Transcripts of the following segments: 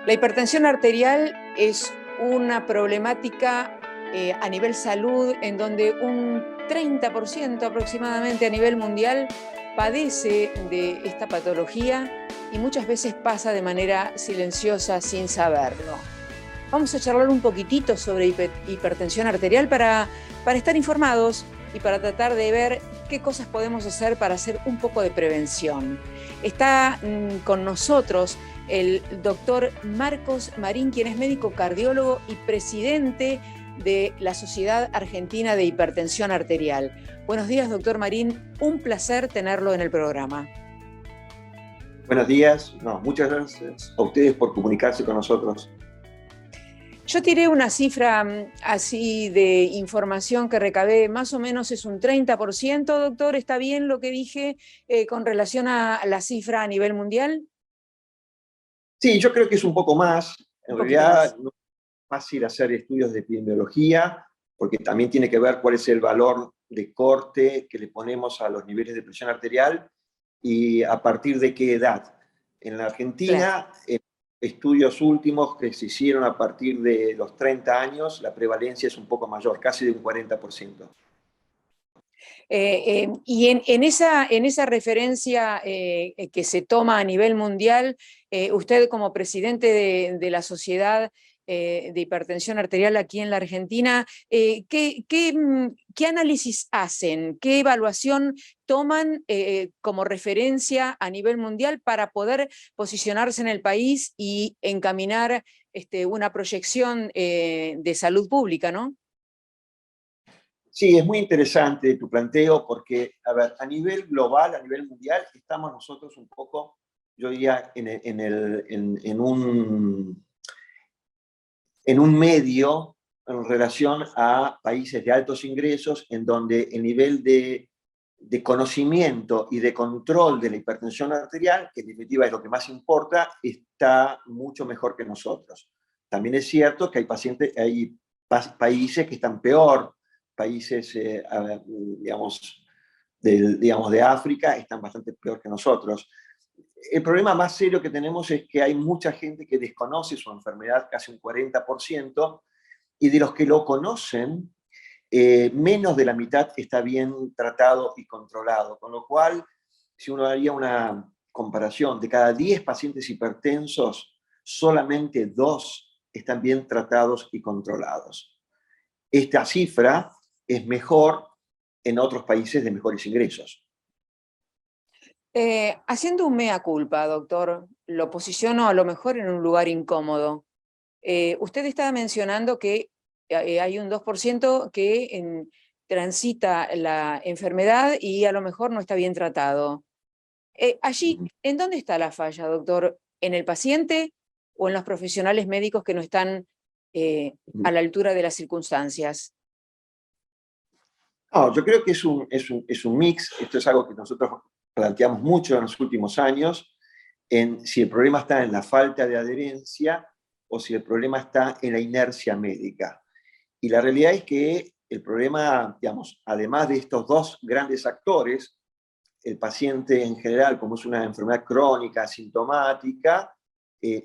La hipertensión arterial es una problemática a nivel salud en donde un 30% aproximadamente a nivel mundial padece de esta patología y muchas veces pasa de manera silenciosa sin saberlo. Vamos a charlar un poquitito sobre hipertensión arterial para estar informados y para tratar de ver qué cosas podemos hacer para hacer un poco de prevención. Está con nosotros el doctor Marcos Marín, quien es médico cardiólogo y presidente de la Sociedad Argentina de Hipertensión Arterial. Buenos días, doctor Marín. Un placer tenerlo en el programa. Buenos días. Muchas gracias a ustedes por comunicarse con nosotros. Yo tiré una cifra así de información que recabé, más o menos es un 30%, doctor. ¿Está bien lo que dije con relación a la cifra a nivel mundial? Sí, yo creo que es un poco más. En realidad más. no es fácil hacer estudios de epidemiología, porque también tiene que ver cuál es el valor de corte que le ponemos a los niveles de presión arterial y a partir de qué edad. En la Argentina, claro, estudios últimos que se hicieron a partir de los 30 años, la prevalencia es un poco mayor, casi de un 40%. Y en esa referencia que se toma a nivel mundial, usted como presidente de la Sociedad de Hipertensión Arterial aquí en la Argentina, ¿qué análisis hacen? ¿Qué evaluación toman como referencia a nivel mundial para poder posicionarse en el país y encaminar una proyección de salud pública, ¿no? Sí, es muy interesante tu planteo porque, a ver, a nivel global, a nivel mundial, estamos nosotros un poco, yo diría, en un medio en relación a países de altos ingresos, en donde el nivel de conocimiento y de control de la hipertensión arterial, que en definitiva es lo que más importa, está mucho mejor que nosotros. También es cierto que hay países que están peor, países, digamos, de África están bastante peor que nosotros. El problema más serio que tenemos es que hay mucha gente que desconoce su enfermedad, casi un 40%, y de los que lo conocen, menos de la mitad está bien tratado y controlado. Con lo cual, si uno haría una comparación, de cada 10 pacientes hipertensos, solamente 2 están bien tratados y controlados. Esta cifra es mejor en otros países de mejores ingresos. Haciendo un mea culpa, doctor, lo posiciono a lo mejor en un lugar incómodo. Usted estaba mencionando que hay un 2% que transita la enfermedad y a lo mejor no está bien tratado. Allí, ¿en dónde está la falla, doctor? ¿En el paciente o en los profesionales médicos que no están a la altura de las circunstancias? No, yo creo que es un mix. Esto es algo que nosotros planteamos mucho en los últimos años, en si el problema está en la falta de adherencia o si el problema está en la inercia médica. Y la realidad es que el problema, digamos, además de estos dos grandes actores, el paciente en general, como es una enfermedad crónica, asintomática,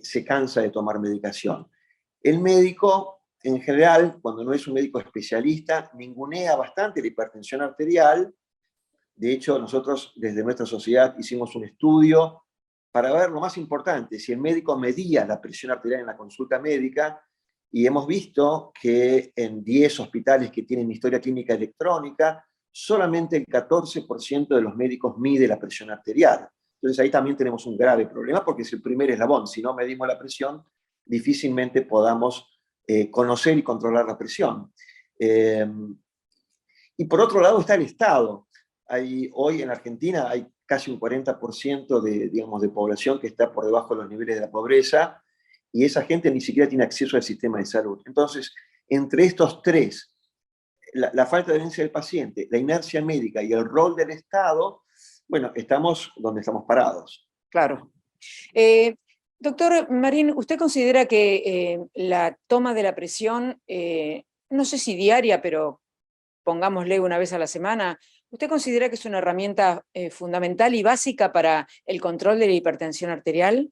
se cansa de tomar medicación. El médico, en general, cuando no es un médico especialista, ningunea bastante la hipertensión arterial. De hecho, nosotros desde nuestra sociedad hicimos un estudio para ver lo más importante, si el médico medía la presión arterial en la consulta médica, y hemos visto que en 10 hospitales que tienen historia clínica electrónica, solamente el 14% de los médicos mide la presión arterial. Entonces ahí también tenemos un grave problema porque es el primer eslabón. Si no medimos la presión, difícilmente podamos conocer y controlar la presión. Y por otro lado está el Estado. Hoy en Argentina hay casi un 40% de población que está por debajo de los niveles de la pobreza, y esa gente ni siquiera tiene acceso al sistema de salud. Entonces, entre estos tres, la falta de adherencia del paciente, la inercia médica y el rol del Estado, bueno, estamos donde estamos parados. Claro. Doctor Marín, ¿usted considera que la toma de la presión, no sé si diaria, pero pongámosle una vez a la semana, ¿usted considera que es una herramienta fundamental y básica para el control de la hipertensión arterial?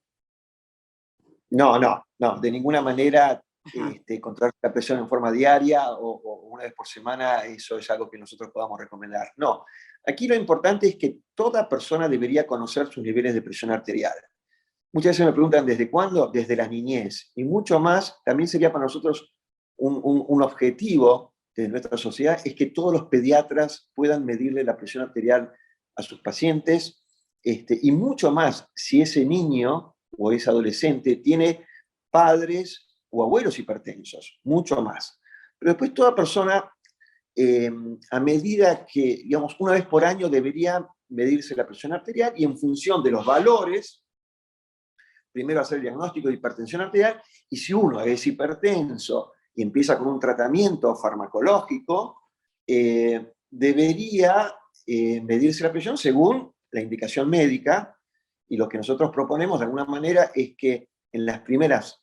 No, de ninguna manera Ajá, controlar la presión en forma diaria o una vez por semana, eso es algo que nosotros podamos recomendar. No, aquí lo importante es que toda persona debería conocer sus niveles de presión arterial. Muchas veces me preguntan, ¿desde cuándo? Desde la niñez. Y mucho más, también sería para nosotros un objetivo de nuestra sociedad, es que todos los pediatras puedan medirle la presión arterial a sus pacientes, y mucho más si ese niño o ese adolescente tiene padres o abuelos hipertensos, mucho más. Pero después toda persona, eh, a medida que, digamos, una vez por año debería medirse la presión arterial y en función de los valores, primero hacer el diagnóstico de hipertensión arterial, y si uno es hipertenso y empieza con un tratamiento farmacológico, debería medirse la presión según la indicación médica, y lo que nosotros proponemos de alguna manera es que en las primeras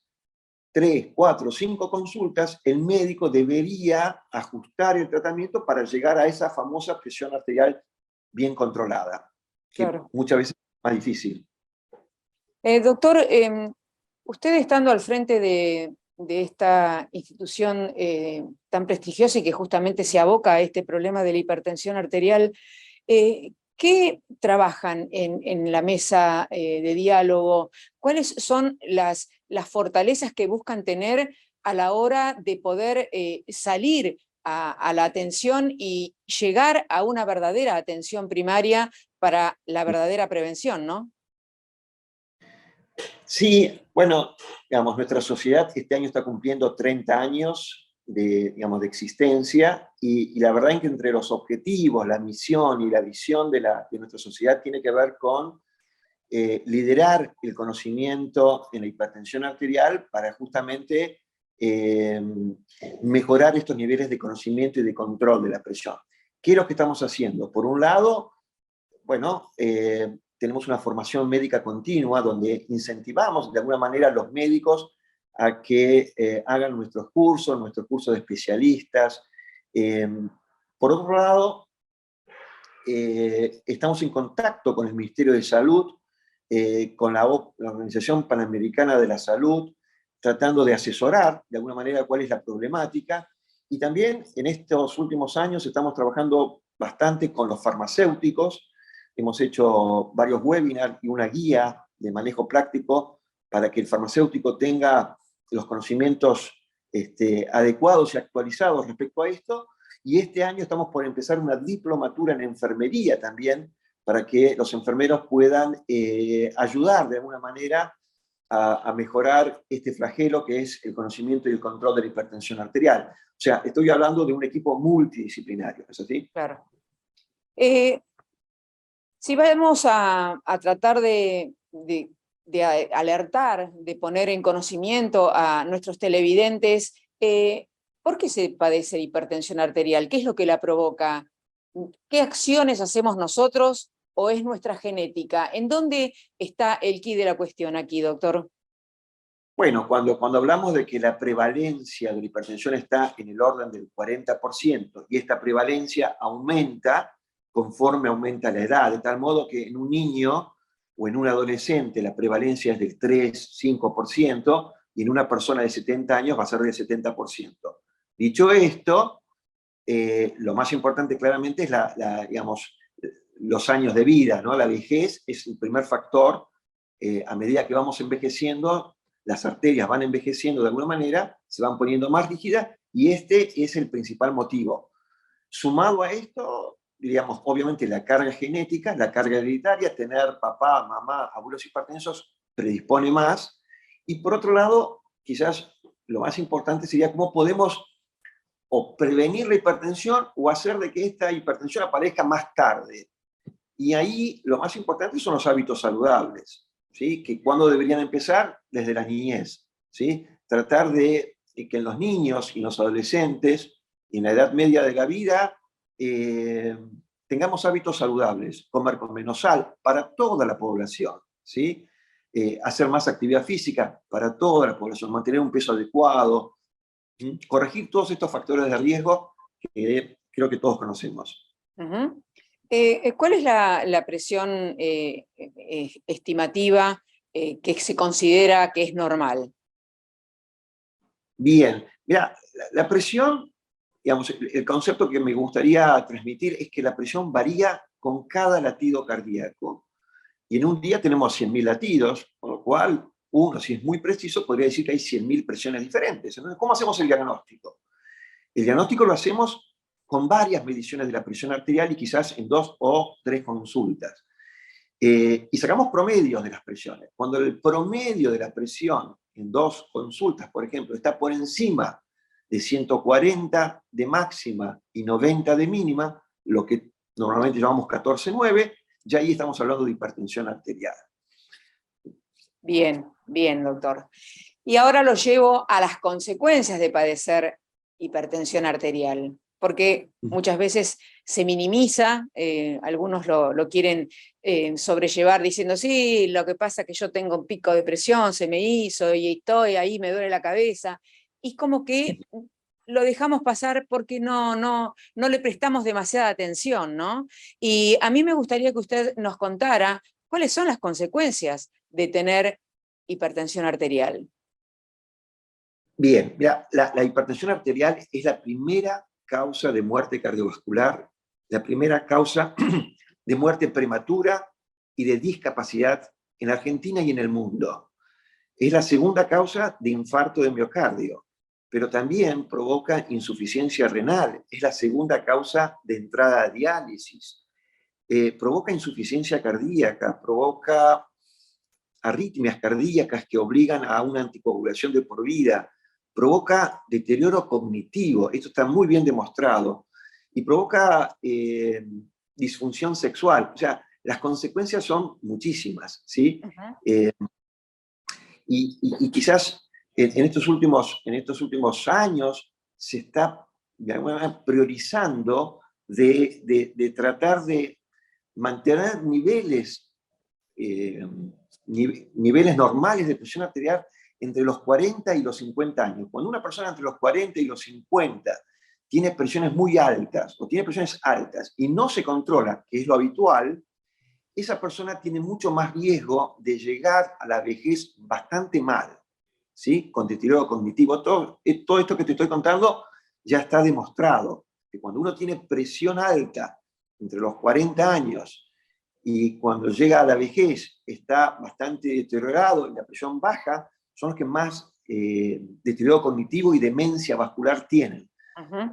3, 4, 5 consultas, el médico debería ajustar el tratamiento para llegar a esa famosa presión arterial bien controlada, que claro. muchas veces es más difícil. Doctor, usted estando al frente de esta institución tan prestigiosa y que justamente se aboca a este problema de la hipertensión arterial, ¿qué trabajan en la mesa de diálogo? ¿Cuáles son las fortalezas que buscan tener a la hora de poder salir a la atención y llegar a una verdadera atención primaria para la verdadera prevención, ¿no? Sí, bueno, digamos, nuestra sociedad este año está cumpliendo 30 años de, digamos, de existencia, y la verdad es que entre los objetivos, la misión y la visión de nuestra sociedad tiene que ver con liderar el conocimiento en la hipertensión arterial para justamente eh, mejorar estos niveles de conocimiento y de control de la presión. ¿Qué es lo que estamos haciendo? Por un lado, bueno, tenemos una formación médica continua donde incentivamos de alguna manera a los médicos a que hagan nuestros cursos de especialistas. Eh, por otro lado, estamos en contacto con el Ministerio de Salud, con la Organización Panamericana de la Salud, tratando de asesorar de alguna manera cuál es la problemática. Y también en estos últimos años estamos trabajando bastante con los farmacéuticos. Hemos hecho varios webinars y una guía de manejo práctico para que el farmacéutico tenga los conocimientos adecuados y actualizados respecto a esto. Y este año estamos por empezar una diplomatura en enfermería también, para que los enfermeros puedan ayudar de alguna manera a mejorar este flagelo que es el conocimiento y el control de la hipertensión arterial. O sea, estoy hablando de un equipo multidisciplinario, ¿es así? Claro. Eh, Si vamos a tratar de alertar, de poner en conocimiento a nuestros televidentes, ¿por qué se padece hipertensión arterial? ¿Qué es lo que la provoca? ¿Qué acciones hacemos nosotros o es nuestra genética? ¿En dónde está el quid de la cuestión aquí, doctor? Bueno, cuando hablamos de que la prevalencia de la hipertensión está en el orden del 40%, y esta prevalencia aumenta conforme aumenta la edad, de tal modo que en un niño o en un adolescente la prevalencia es del 3, 5%, y en una persona de 70 años va a ser del 70%. Dicho esto, lo más importante claramente es digamos, los años de vida, ¿no? La vejez es el primer factor. A medida que vamos envejeciendo, las arterias van envejeciendo de alguna manera, se van poniendo más rígidas, y este es el principal motivo. Sumado a esto, diríamos, obviamente la carga genética, la carga hereditaria, tener papá, mamá, abuelos hipertensos predispone más. Y por otro lado, quizás lo más importante sería cómo podemos o prevenir la hipertensión o hacer de que esta hipertensión aparezca más tarde. Y ahí lo más importante son los hábitos saludables, ¿sí? Que cuando deberían empezar, desde la niñez, ¿sí? Tratar de que en los niños y los adolescentes, y en la edad media de la vida, tengamos hábitos saludables, comer con menos sal para toda la población, ¿sí? Hacer más actividad física para toda la población, mantener un peso adecuado, ¿sí? Corregir todos estos factores de riesgo que creo que todos conocemos. Uh-huh. ¿Cuál es la presión estimativa que se considera que es normal? Bien, mira, la presión, digamos, el concepto que me gustaría transmitir es que la presión varía con cada latido cardíaco. Y en un día tenemos 100.000 latidos, con lo cual uno, si es muy preciso, podría decir que hay 100.000 presiones diferentes. Entonces, ¿cómo hacemos el diagnóstico? El diagnóstico lo hacemos con varias mediciones de la presión arterial y quizás en 2 o 3 consultas. Y sacamos promedios de las presiones. Cuando el promedio de la presión en 2 consultas, por ejemplo, está por encima de 140 de máxima y 90 de mínima, lo que normalmente llamamos 14,9, ya ahí estamos hablando de hipertensión arterial. Bien, bien, doctor. Y ahora lo llevo a las consecuencias de padecer hipertensión arterial, porque muchas veces se minimiza, algunos lo quieren sobrellevar diciendo, sí, lo que pasa es que yo tengo un pico de presión, se me hizo y estoy ahí, me duele la cabeza, y como que lo dejamos pasar porque no le prestamos demasiada atención, ¿no? Y a mí me gustaría que usted nos contara cuáles son las consecuencias de tener hipertensión arterial. Bien, mira, la hipertensión arterial es la primera causa de muerte cardiovascular, la primera causa de muerte prematura y de discapacidad en Argentina y en el mundo. Es la segunda causa de infarto de miocardio, pero también provoca insuficiencia renal, es la segunda causa de entrada a diálisis, provoca insuficiencia cardíaca, provoca arritmias cardíacas que obligan a una anticoagulación de por vida, provoca deterioro cognitivo, esto está muy bien demostrado, y provoca disfunción sexual. O sea, las consecuencias son muchísimas, ¿sí? Y quizás en estos últimos años se está de alguna manera priorizando de tratar de mantener niveles normales de presión arterial entre los 40 y los 50 años. Cuando una persona entre los 40 y los 50 tiene presiones muy altas o tiene presiones altas y no se controla, que es lo habitual, esa persona tiene mucho más riesgo de llegar a la vejez bastante mal, ¿sí? Con deterioro cognitivo. Todo esto que te estoy contando ya está demostrado, que cuando uno tiene presión alta entre los 40 años y cuando llega a la vejez está bastante deteriorado y la presión baja, son los que más deterioro cognitivo y demencia vascular tienen.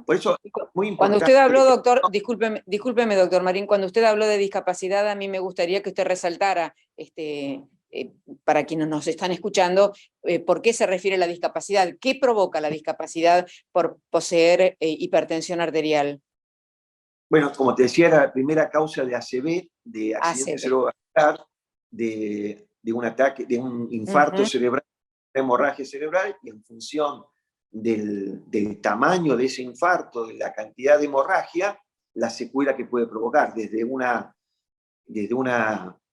Por eso es muy importante. Cuando usted habló, doctor, discúlpeme, doctor Marín, cuando usted habló de discapacidad, a mí me gustaría que usted resaltara, para quienes nos están escuchando, por qué se refiere a la discapacidad, qué provoca la discapacidad por poseer hipertensión arterial. Bueno, como te decía, era la primera causa de ACV, de accidente cerebrovascular, de un ataque, de un infarto cerebral, de hemorragia cerebral, y en función del tamaño de ese infarto, de la cantidad de hemorragia, la secuela que puede provocar, desde una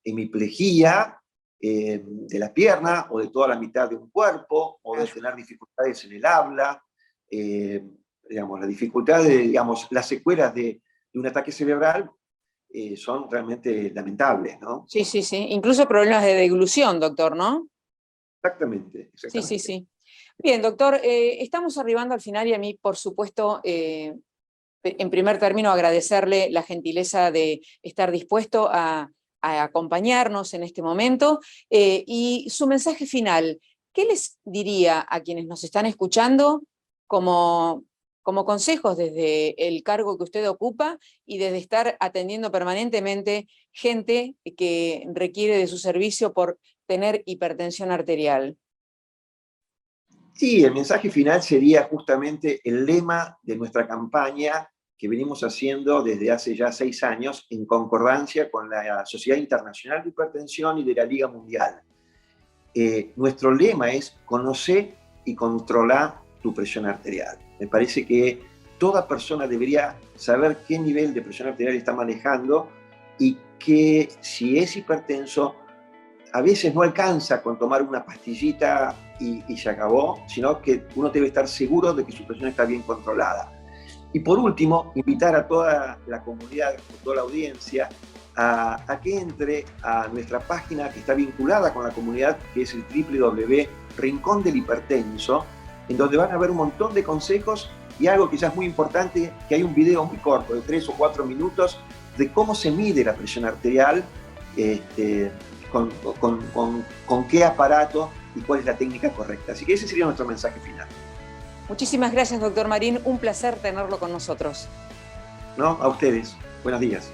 hemiplegia de la pierna, o de toda la mitad de un cuerpo, o de tener dificultades en el habla, digamos, la dificultad digamos, las secuelas de un ataque cerebral son realmente lamentables, ¿no? Sí, sí, sí. Incluso problemas de deglución, doctor, ¿no? Exactamente. Sí, sí, sí. Bien, doctor, estamos arribando al final y a mí, por supuesto, en primer término, agradecerle la gentileza de estar dispuesto a acompañarnos en este momento y su mensaje final. ¿Qué les diría a quienes nos están escuchando como consejos desde el cargo que usted ocupa y desde estar atendiendo permanentemente gente que requiere de su servicio por tener hipertensión arterial? Sí, el mensaje final sería justamente el lema de nuestra campaña que venimos haciendo desde hace ya 6 años en concordancia con la Sociedad Internacional de Hipertensión y de la Liga Mundial. Nuestro lema es conocer y controlar tu presión arterial. Me parece que toda persona debería saber qué nivel de presión arterial está manejando y que si es hipertenso, a veces no alcanza con tomar una pastillita y se acabó, sino que uno debe estar seguro de que su presión está bien controlada. Y por último, invitar a toda la comunidad, a toda la audiencia, a que entre a nuestra página que está vinculada con la comunidad, que es el www.rincón del hipertenso, en donde van a ver un montón de consejos y algo que ya es muy importante, que hay un video muy corto de 3 o 4 minutos de cómo se mide la presión arterial, con qué aparato y cuál es la técnica correcta. Así que ese sería nuestro mensaje final. Muchísimas gracias, doctor Marín. Un placer tenerlo con nosotros. ¿No? A ustedes. Buenos días.